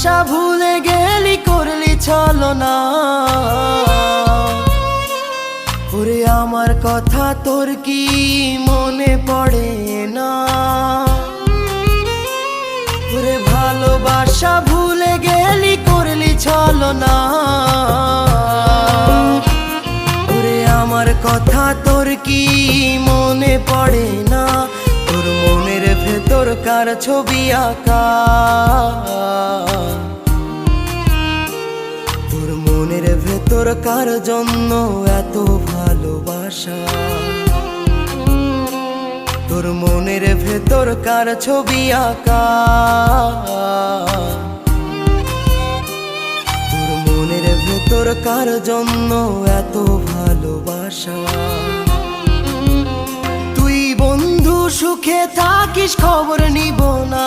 ভালোবাসা ভুলে গেলি করলি ছলনা। ওরে আমার কথা তোর কি মনে পড়ে না? ওরে ভালোবাসা ভুলে গেলি করলি ছলনা। ওরে আমার কথা তোর কি মনে পড়ে না? তোর মনের ভেতর কার ছবি আঁকা? তোর মনের ভেতর কার জন্য এত ভালোবাসা? তোর মনের ভেতর কার ছবি আঁকা? তোর মনের ভেতর কার জন্য এত ভালোবাসা? তুই বন্ধু সুখে থাকিস খবর নিব না।